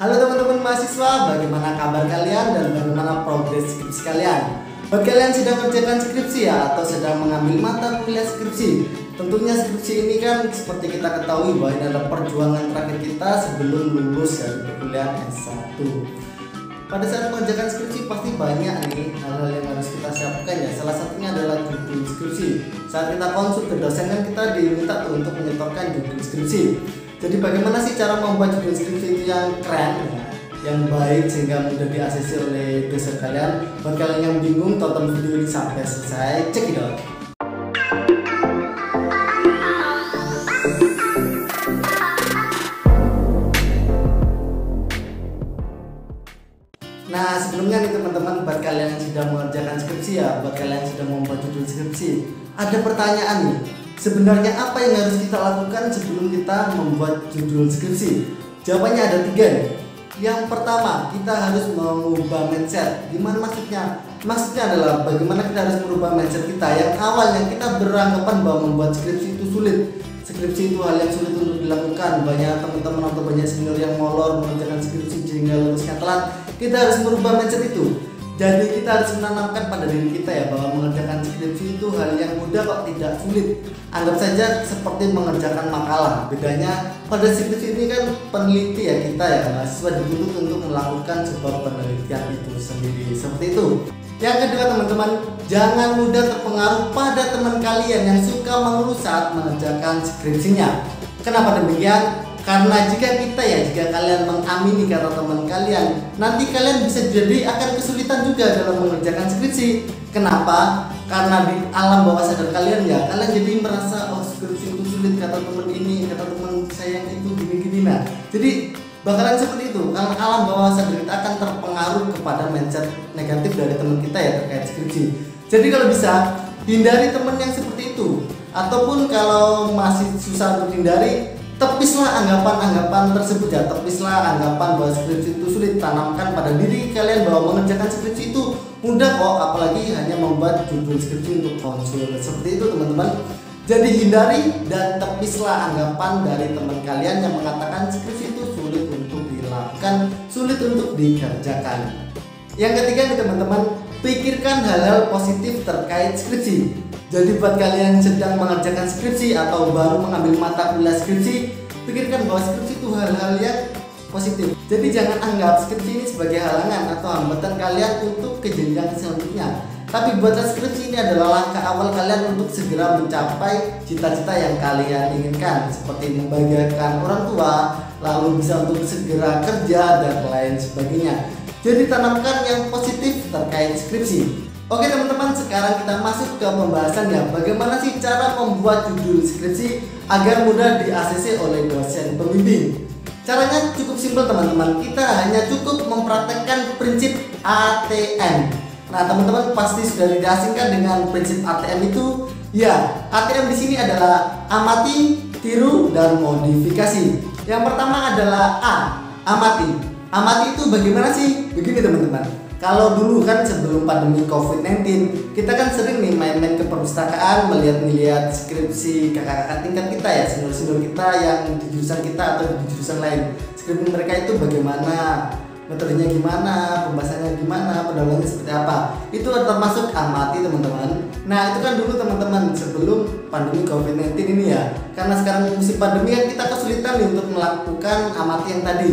Halo teman-teman mahasiswa, bagaimana kabar kalian dan bagaimana progres skripsi kalian? Buat kalian sedang mengerjakan skripsi ya, atau sedang mengambil mata kuliah skripsi, tentunya skripsi ini kan seperti kita ketahui bahwa ini adalah perjuangan terakhir kita sebelum lulus dari perkuliahan S1. Pada saat mengerjakan skripsi pasti banyak nih hal-hal yang harus kita siapkan ya. Salah satunya adalah judul skripsi. Saat kita konsul ke dosen kan kita diminta tuh untuk menyetorkan judul skripsi. Jadi bagaimana sih cara membuat judul skripsi itu yang keren, yang baik sehingga mudah di-ACC oleh dosen kalian? Buat kalian yang bingung, tonton video ini sampai selesai. Check it out. Nah sebelumnya nih teman-teman, buat kalian yang sedang mengerjakan skripsi ya, buat kalian yang sedang membuat judul skripsi, ada pertanyaan nih. Sebenarnya apa yang harus kita lakukan sebelum kita membuat judul skripsi? Jawabannya ada 3 nih. Yang pertama, kita harus mengubah mindset. Gimana maksudnya? Maksudnya adalah bagaimana kita harus merubah mindset kita. Yang awalnya kita beranggapan bahwa membuat skripsi itu sulit. Skripsi itu hal yang sulit untuk dilakukan. Banyak teman-teman atau banyak senior yang molor mengerjakan skripsi sehingga lulusnya telat. Kita harus merubah mindset itu. Jadi kita harus menanamkan pada diri kita ya bahwa mengerjakan skripsi itu hal yang mudah kok, tidak sulit. Anggap saja seperti mengerjakan makalah. Bedanya pada skripsi ini kan peneliti ya, kita ya mahasiswa dituntut untuk melakukan sebuah penelitian itu sendiri. Seperti itu. Yang kedua teman-teman, jangan mudah terpengaruh pada teman kalian yang suka mengeluh saat mengerjakan skripsinya. Kenapa demikian? Karena jika kalian mengamini kata teman kalian, nanti kalian bisa jadi akan kesulitan juga dalam mengerjakan skripsi. Kenapa? Karena di alam bawah sadar kalian ya, kalian jadi merasa oh skripsi itu sulit, kata teman ini, kata teman saya yang itu gini-gini. Nah, jadi bakalan seperti itu. Karena alam bawah sadar kita akan terpengaruh kepada mindset negatif dari teman kita ya terkait skripsi. Jadi kalau bisa hindari teman yang seperti itu. Ataupun kalau masih susah untuk hindari, tepislah anggapan-anggapan tersebut ya. Tepislah anggapan bahwa skripsi itu sulit. Tanamkan pada diri kalian bahwa mengerjakan skripsi itu mudah kok, apalagi hanya membuat judul skripsi untuk konsul. Seperti itu teman-teman. Jadi hindari dan tepislah anggapan dari teman kalian yang mengatakan skripsi itu sulit untuk dilakukan, sulit untuk dikerjakan. Yang ketiga nih teman-teman, pikirkan hal-hal positif terkait skripsi. Jadi buat kalian yang sedang mengerjakan skripsi atau baru mengambil mata kuliah skripsi, pikirkan bahwa skripsi itu hal-hal yang positif. Jadi jangan anggap skripsi ini sebagai halangan atau hambatan kalian untuk ke jenjang selanjutnya. Tapi buatlah skripsi ini adalah langkah awal kalian untuk segera mencapai cita-cita yang kalian inginkan, seperti membahagiakan orang tua, lalu bisa untuk segera kerja dan lain sebagainya. Jadi tanamkan yang positif terkait skripsi. Oke teman-teman, sekarang kita masuk ke pembahasan ya. Bagaimana sih cara membuat judul skripsi agar mudah di-ACC oleh dosen pembimbing? Caranya cukup simpel teman-teman. Kita hanya cukup mempraktekkan prinsip ATM. Nah teman-teman pasti sudah tidak asingkan dengan prinsip ATM itu. Ya, ATM di sini adalah amati, tiru, dan modifikasi. Yang pertama adalah A, amati. Amati itu bagaimana sih? Begini teman-teman. Kalau dulu kan sebelum pandemi COVID-19, kita kan sering nih main-main ke perpustakaan, melihat skripsi kakak-kakak tingkat kita ya, senior-senior kita yang di jurusan kita atau di jurusan lain. Skripsi mereka itu bagaimana, metodenya gimana, pembahasannya gimana, pendahuluannya seperti apa. Itu termasuk amati teman-teman. Nah itu kan dulu teman-teman sebelum pandemi COVID-19 ini ya. Karena sekarang musim pandemi kan kita kesulitan nih untuk melakukan amati yang tadi.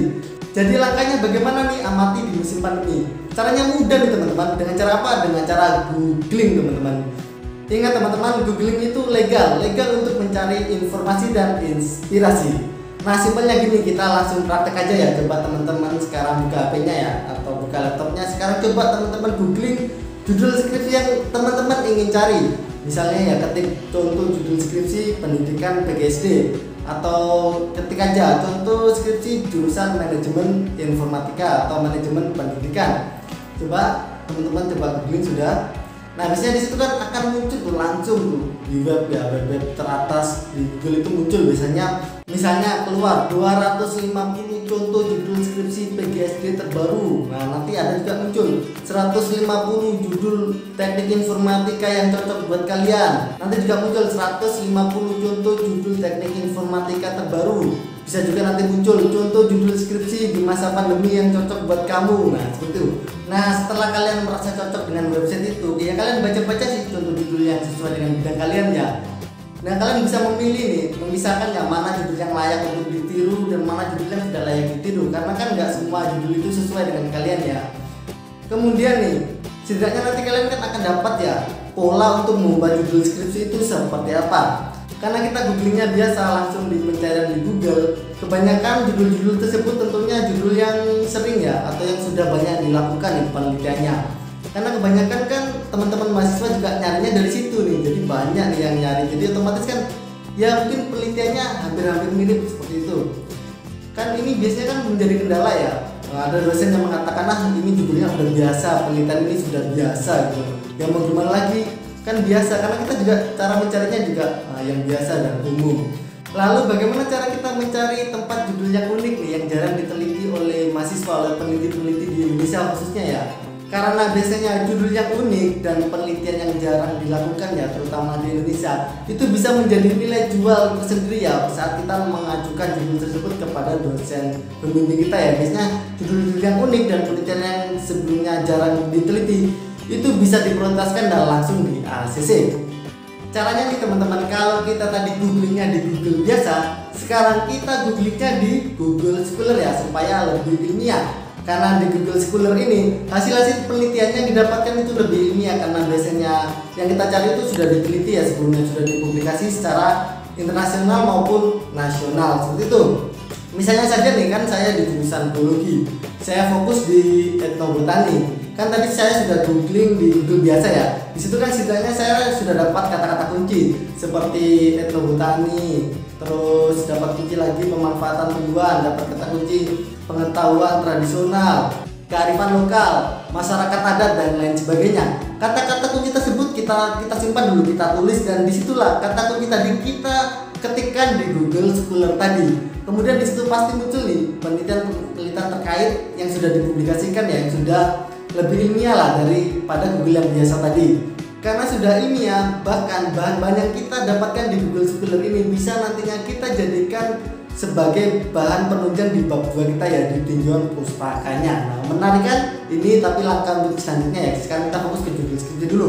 Jadi langkahnya bagaimana nih amati di musim pandemi? Caranya mudah nih teman-teman. Dengan cara apa? Dengan cara googling teman-teman. Ingat teman-teman, googling itu legal untuk mencari informasi dan inspirasi. Nah simpelnya gini, kita langsung praktek aja ya. Coba teman-teman sekarang buka HP-nya ya, atau buka laptopnya. Sekarang coba teman-teman googling judul skripsi yang teman-teman ingin cari. Misalnya ya ketik contoh judul skripsi pendidikan PGSD, atau ketik aja contoh skripsi jurusan manajemen informatika atau manajemen pendidikan. Coba teman-teman coba googling sudah. Nah biasanya di situ kan akan muncul tuh langsung tuh di web ya, web teratas di Google itu muncul biasanya. Misalnya keluar 250 contoh judul skripsi PGSD terbaru. Nah nanti ada juga muncul 150 judul teknik informatika yang cocok buat kalian. Nanti juga muncul 150 contoh judul teknik informatika terbaru. Bisa juga nanti muncul contoh judul skripsi di masa pandemi yang cocok buat kamu. Nah, seperti itu. Nah, setelah kalian merasa cocok dengan website itu, ya kalian baca-baca sih contoh judul yang sesuai dengan bidang kalian ya. Nah, kalian bisa memilih nih, memisahkan yang mana judul yang layak untuk ditiru dan mana judul yang tidak layak ditiru, karena kan nggak semua judul itu sesuai dengan kalian ya. Kemudian nih, setidaknya nanti kalian kan akan dapat ya pola untuk membuat judul skripsi itu seperti apa. Karena kita googlingnya biasa langsung di pencarian di Google, kebanyakan judul-judul tersebut tentunya judul yang sering ya, atau yang sudah banyak dilakukan nih penelitiannya. Karena kebanyakan kan teman-teman mahasiswa juga nyarinya dari situ nih, jadi banyak nih yang nyari, jadi otomatis kan ya mungkin penelitiannya hampir-hampir mirip seperti itu. Kan ini biasanya kan menjadi kendala ya. Ada dosen yang mengatakan ini judulnya udah biasa, penelitian ini sudah biasa gitu. Yang mau gimana lagi, kan biasa, karena kita juga cara mencarinya juga yang biasa dan umum. Lalu bagaimana cara kita mencari tempat judul yang unik nih, yang jarang diteliti oleh mahasiswa, oleh peneliti-peneliti di Indonesia khususnya ya. Karena biasanya judul yang unik dan penelitian yang jarang dilakukan ya, terutama di Indonesia, itu bisa menjadi nilai jual tersendiri ya saat kita mengajukan judul tersebut kepada dosen pembimbing kita ya. Biasanya judul-judul yang unik dan penelitian yang sebelumnya jarang diteliti itu bisa diprioritaskan dan langsung di ACC. Caranya nih teman-teman, kalau kita tadi googlingnya di Google biasa, sekarang kita googlingnya di Google Scholar ya, supaya lebih ilmiah. Karena di Google Scholar ini hasil-hasil penelitiannya yang didapatkan itu lebih ilmiah, karena biasanya yang kita cari itu sudah diteliti ya, sebelumnya sudah dipublikasi secara internasional maupun nasional, seperti itu. Misalnya saja nih, kan saya di jurusan biologi, saya fokus di etnobotani. Kan tadi saya sudah googling di Google biasa ya. Di situ kan setidaknya saya sudah dapat kata-kata kunci seperti etnobotani, terus dapat kunci lagi pemanfaatan tumbuhan, dapat kata kunci pengetahuan tradisional, kearifan lokal, masyarakat adat dan lain sebagainya. Kata-kata kunci tersebut kita simpan dulu, kita tulis, dan disitulah kata kunci tadi kita ketikkan di Google Scholar tadi. Kemudian disitu pasti muncul nih penelitian terkait yang sudah dipublikasikan ya, yang sudah lebih ilmiah lah daripada Google yang biasa tadi. Karena sudah ilmiah, bahkan bahan-bahan yang kita dapatkan di Google Scholar ini bisa nantinya kita jadikan sebagai bahan penunjang di bab 2 kita ya, di tinjauan pustakanya. Nah, menarik kan ini, tapi langkah untuk selanjutnya ya. Sekarang kita fokus ke judul skripsi dulu.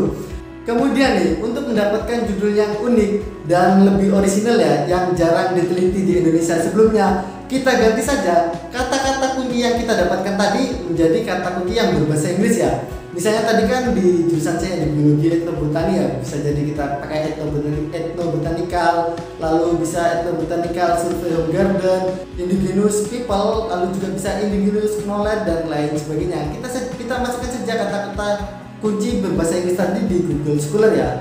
Kemudian nih, untuk mendapatkan judul yang unik dan lebih orisinal ya, yang jarang diteliti di Indonesia sebelumnya, kita ganti saja kata-kata kunci yang kita dapatkan tadi menjadi kata kunci yang berbahasa Inggris ya. Misalnya tadi kan di jurusan saya di biologi etnobotani ya, bisa jadi kita pakai etnobotanikal, lalu bisa etnobotanikal survey home garden, indigenous people, lalu juga bisa indigenous knowledge dan lain sebagainya. Kita masukkan saja kata-kata kunci berbahasa Inggris tadi di Google Scholar ya.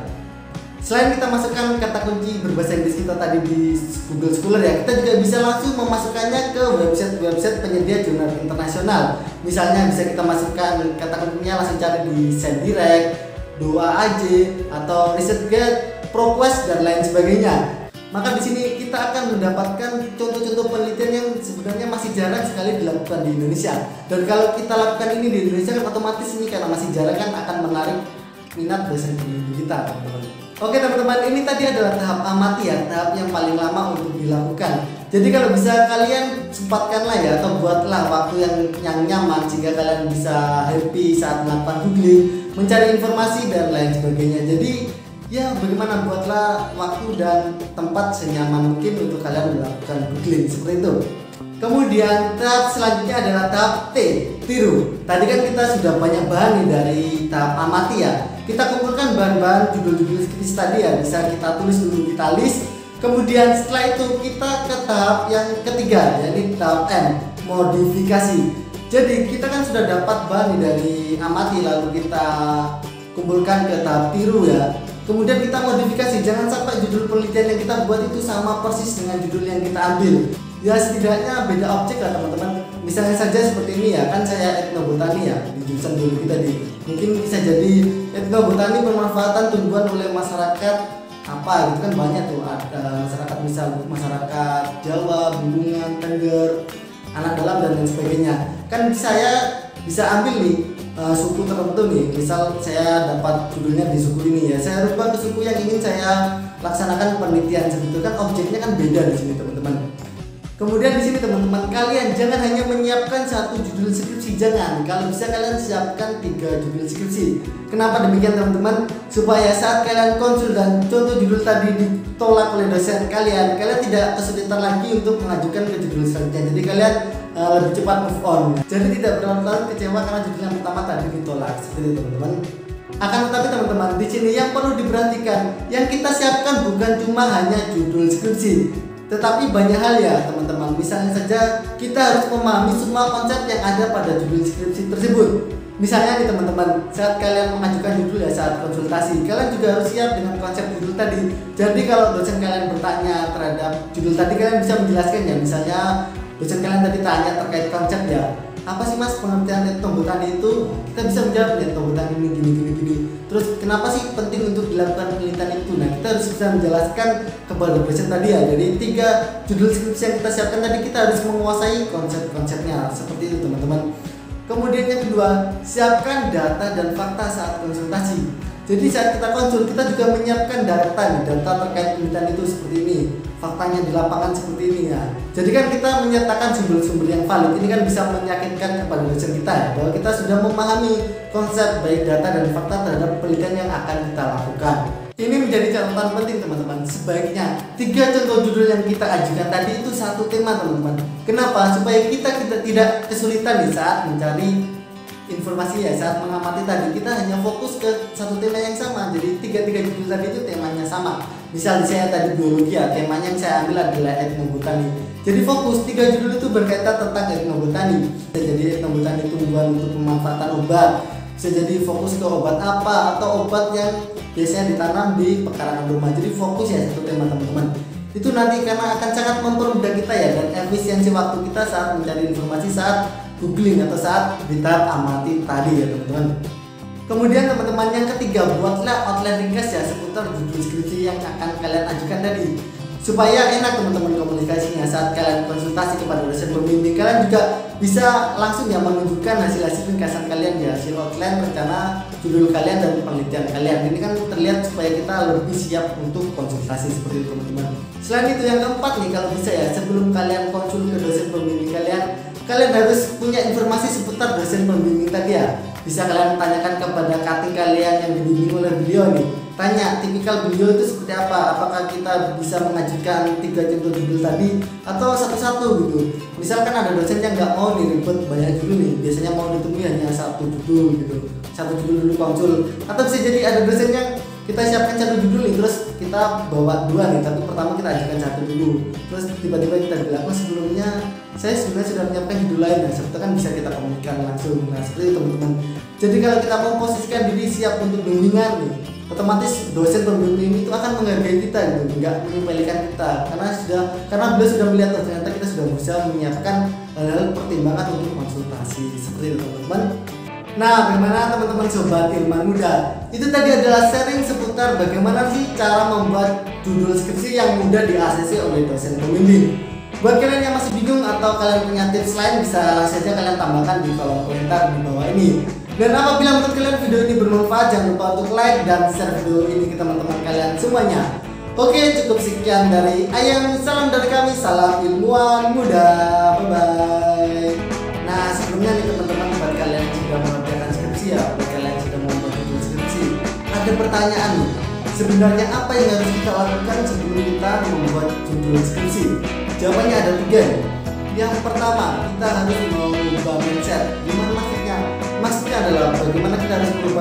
Selain kita masukkan kata kunci berbahasa Inggris kita tadi di Google Scholar ya, kita juga bisa langsung memasukkannya ke website penyedia jurnal internasional. Misalnya bisa kita masukkan kata kuncinya, langsung cari di ScienceDirect, DOA.AJ, atau ResearchGate, ProQuest dan lain sebagainya. Maka di sini kita akan mendapatkan contoh-contoh penelitian yang sebenarnya masih jarang sekali dilakukan di Indonesia. Dan kalau kita lakukan ini di Indonesia kan otomatis ini karena masih jarang kan akan menarik minat dosen pembimbing kita, teman-teman. Oke teman-teman, ini tadi adalah tahap amati ya, tahap yang paling lama untuk dilakukan. Jadi kalau bisa kalian sempatkanlah ya, atau buatlah waktu yang nyaman sehingga kalian bisa happy saat melakukan googling, mencari informasi dan lain sebagainya. Jadi ya bagaimana, buatlah waktu dan tempat senyaman mungkin untuk kalian melakukan googling seperti itu. Kemudian tahap selanjutnya adalah tahap T, tiru. Tadi kan kita sudah banyak bahan nih dari tahap amati ya. Kita kumpulkan bahan-bahan judul-judul skripsi tadi ya, bisa kita tulis dulu, kita list. Kemudian setelah itu kita ke tahap yang ketiga, yaitu tahap M, modifikasi. Jadi kita kan sudah dapat bahan nih dari amati, lalu kita kumpulkan ke tahap tiru ya. Kemudian kita modifikasi, jangan sampai judul penelitian yang kita buat itu sama persis dengan judul yang kita ambil. Ya setidaknya beda objek lah teman-teman. Misalnya saja seperti ini ya, kan saya etnobotani ya di jurusan biologi tadi. Mungkin bisa jadi etnobotani pemanfaatan tumbuhan oleh masyarakat apa gitu kan, banyak tuh, ada masyarakat misal masyarakat Jawa, Bulungan, Tengger, Anak Dalam dan lain sebagainya. Kan saya bisa ambil nih suku tertentu nih, misal saya dapat judulnya di suku ini ya, saya rubah ke suku yang ingin saya laksanakan penelitian seperti itu kan, objeknya kan beda di sini teman-teman. Kemudian di sini teman-teman, kalian jangan hanya menyiapkan satu judul skripsi, jangan. Kalau bisa kalian siapkan 3 judul skripsi. Kenapa demikian teman-teman? Supaya saat kalian konsul dan contoh judul tadi ditolak oleh dosen kalian tidak kesulitan lagi untuk mengajukan ke judul selanjutnya. Jadi kalian lebih cepat move on. Jadi tidak berlarut-larut kecewa karena judul yang pertama tadi ditolak. Seperti itu teman-teman. Akan tetapi teman-teman, di sini yang perlu diperhatikan, yang kita siapkan bukan cuma hanya judul skripsi, tetapi banyak hal ya teman-teman. Misalnya saja kita harus memahami semua konsep yang ada pada judul skripsi tersebut. Misalnya nih teman-teman, saat kalian mengajukan judul ya saat konsultasi, kalian juga harus siap dengan konsep judul tadi. Jadi kalau dosen kalian bertanya terhadap judul tadi, kalian bisa menjelaskan ya. Misalnya dosen kalian tadi tanya terkait konsep ya, apa sih mas pengertian etno botani itu? Kita bisa menjawab etno botani ini gini. Terus kenapa sih penting untuk dilakukan penelitian itu? Nah, kita harus bisa menjelaskan kepada dosen tadi ya. Jadi 3 judul skripsi yang kita siapkan tadi, kita harus menguasai konsep-konsepnya. Seperti itu teman-teman. Kemudian yang kedua, siapkan data dan fakta saat konsultasi. Jadi saat kita konsul, kita juga menyiapkan data terkait penelitian itu seperti ini, faktanya di lapangan seperti ini ya. Jadi kan kita menyatakan sumber-sumber yang valid. Ini kan bisa meyakinkan kepada dosen kita ya, bahwa kita sudah memahami konsep baik data dan fakta terhadap penelitian yang akan kita lakukan. Ini menjadi catatan penting teman-teman. Sebaiknya 3 contoh judul yang kita ajukan tadi itu satu tema teman-teman. Kenapa? Supaya kita tidak kesulitan di saat mencari informasi ya, saat mengamati tadi kita hanya fokus ke satu tema yang sama. Jadi 3 judul tadi itu temanya sama. Misal saya tadi biologi ya, temanya yang saya ambil adalah etnobotani. Jadi fokus 3 judul itu berkaitan tentang etnobotani. Jadi etnobotani tumbuhan untuk pemanfaatan obat. Bisa jadi fokus ke obat apa atau obat yang biasanya ditanam di pekarangan rumah. Jadi fokus ya satu tema teman-teman. Itu nanti karena akan sangat mempermudah kita ya, dan efisiensi waktu kita saat mencari informasi saat googling atau saat di tahap amati tadi ya teman-teman. Kemudian teman-teman yang ketiga, buatlah outline ringkas ya seputar judul skripsi yang akan kalian ajukan tadi, supaya enak teman-teman komunikasinya saat kalian konsultasi kepada dosen pembimbing. Kalian juga bisa langsung ya menunjukkan hasil-hasil ringkasan kalian ya, hasil outline rencana judul kalian dan penelitian kalian. Ini kan terlihat supaya kita lebih siap untuk konsultasi seperti itu teman-teman. Selain itu yang keempat nih, kalau bisa ya sebelum kalian konsul ke dosen pembimbing kalian harus punya informasi seputar dosen pembimbing tadi ya. Bisa kalian tanyakan kepada cutting kalian yang dibimbing oleh beliau nih. Tanya tipikal beliau itu seperti apa. Apakah kita bisa mengajukan 3 contoh judul tadi atau satu-satu gitu. Misalkan ada dosen yang nggak mau nih ribet banyak judul nih, biasanya mau ditemui hanya 1 judul gitu, 1 judul dulu konsul. Atau bisa jadi ada dosen yang kita siapkan 1 judul nih, terus kita bawa 2 nih, tapi pertama kita ajukan 1 dulu. Terus tiba-tiba kita bilang, oh sebelumnya saya sebenarnya sudah menyiapkan judul lain. Nah, seperti kan bisa kita komunikasikan langsung. Nah, seperti itu teman-teman. Jadi kalau kita mau posisikan diri siap untuk bimbingan nih, otomatis dosen pembimbing itu akan menghargai kita gitu, nggak menyepelekan kita, karena beliau sudah melihat oh, ternyata kita sudah berusaha menyiapkan hal-hal pertimbangan untuk konsultasi. Seperti itu teman-teman. Nah, bagaimana teman-teman sobat ilmuwan muda? Itu tadi adalah sharing seputar bagaimana sih cara membuat judul skripsi yang mudah di-ACC oleh dosen pembimbing. Buat kalian yang masih bingung atau kalian punya tips lain, bisa langsung saja kalian tambahkan di kolom komentar di bawah ini. Dan apabila menurut kalian video ini bermanfaat, jangan lupa untuk like dan share video ini ke teman-teman kalian semuanya. Oke, cukup sekian dari Ayam. Salam dari kami, salam ilmuwan muda. Bye-bye. Nah, sebelumnya nih teman-teman, buat kalian yang sudah mengerjakan skripsi ya, buat kalian yang sudah membuat judul skripsi, ada pertanyaan nih. Sebenarnya apa yang harus kita lakukan sebelum kita membuat judul skripsi? Jawabannya ada 3. Yang pertama, kita harus mengubah mindset. Gimana maksudnya? Maksudnya adalah bagaimana kita harus merubah